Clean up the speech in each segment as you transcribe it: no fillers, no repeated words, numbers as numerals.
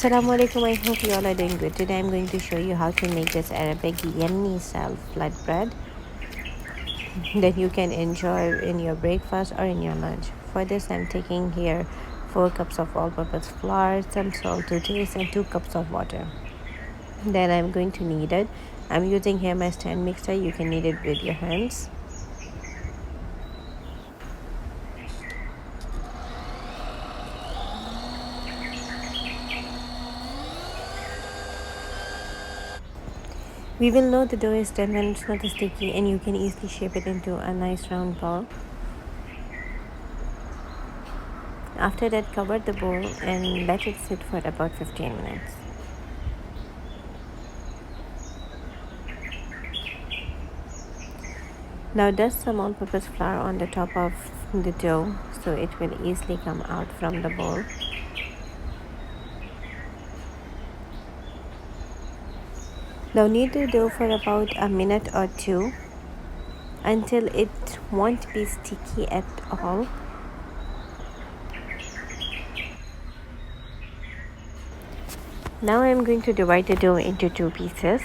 Assalamu alaikum. I hope you all are doing good. Today I'm going to show you how to make this Arabic Yemeni style flat bread that you can enjoy in your breakfast or in your lunch. For this I'm taking here 4 cups of all-purpose flour, some salt to taste, and 2 cups of water. Then I'm going to knead it. I'm using here my stand mixer. You can knead it with your hands. We will know the dough is done when it's not sticky, and you can easily shape it into a nice round ball. After that, cover the bowl and let it sit for about 15 minutes. Now dust some all-purpose flour on the top of the dough so it will easily come out from the bowl. Now knead the dough for about a minute or two until it won't be sticky at all. Now I'm going to divide the dough into 2 pieces.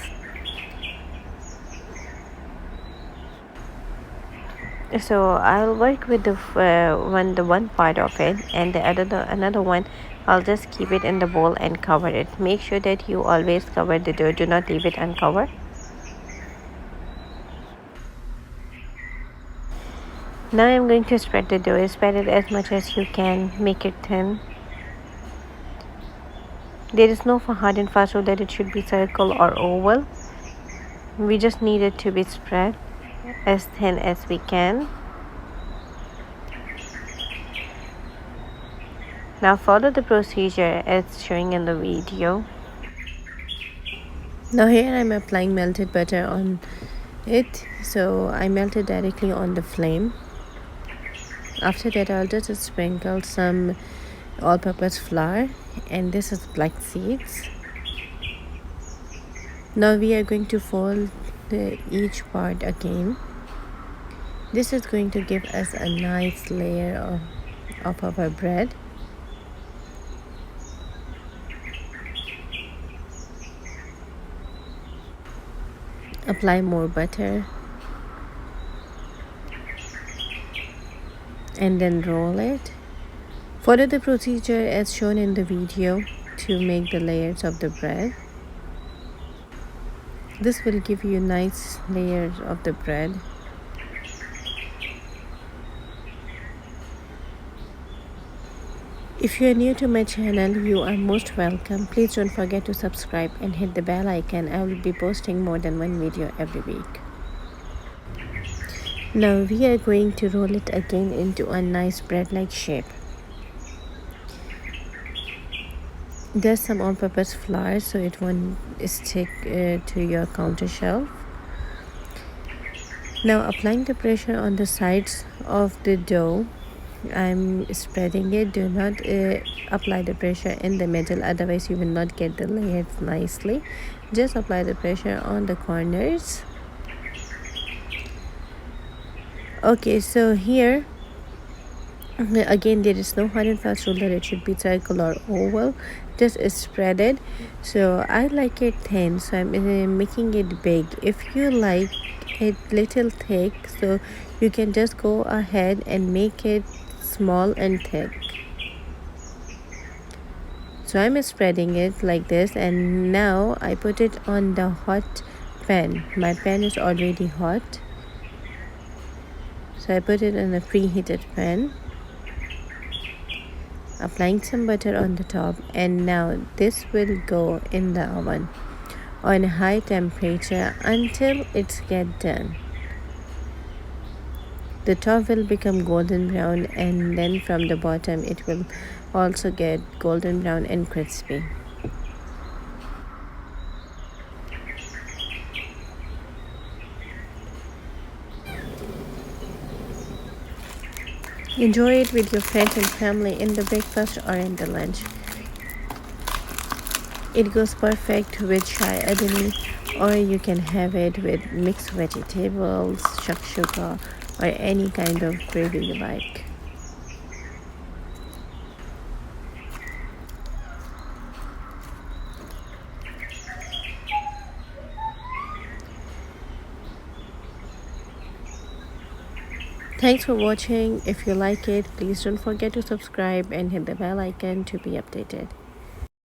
So I'll work with the one part of it, and the another one I'll just keep it in the bowl and cover it. Make sure that you always cover the dough. Do not leave it uncovered. Now I'm going to spread the dough. Spread it as much as you can. Make it thin. There is no hard and fast rule that it should be circle or oval. We just need it to be spread as thin as we can. Now follow the procedure as showing in the video. Now here I'm applying melted butter on it, so I melt it directly on the flame. After that I'll just sprinkle some all-purpose flour, and this is black seeds. Now we are going to fold each part again. This is going to give us a nice layer of our bread. Apply more butter and then roll it. Follow the procedure as shown in the video to make the layers of the bread. This will give you nice layers of the bread. If you are new to my channel, you are most welcome. Please don't forget to subscribe and hit the bell icon. I will be posting more than one video every week. Now we are going to roll it again into a nice bread-like shape. There's some all-purpose flour so it won't stick to your counter shelf. Now applying the pressure on the sides of the dough, I'm spreading it. Do not apply the pressure in the middle, otherwise you will not get the layers nicely. Just apply the pressure on the corners. Okay, so here again there is no hard and fast rule that it should be circle or oval. Just spread it. So I like it thin, so I'm making it big. If you like it little thick, so you can just go ahead and make it small and thick. So I'm spreading it like this, and now I put it on the hot pan. My pan is already hot, so I put it in a preheated pan, applying some butter on the top, and now this will go in the oven on high temperature until it's get done. The top will become golden brown, and then from the bottom it will also get golden brown and crispy. Enjoy it with your friends and family in the breakfast or in the lunch. It goes perfect with shakshuka, or you can have it with mixed vegetables, shakshuka, or any kind of gravy you like. Thanks for watching. If you like it, please don't forget to subscribe and hit the bell icon to be updated.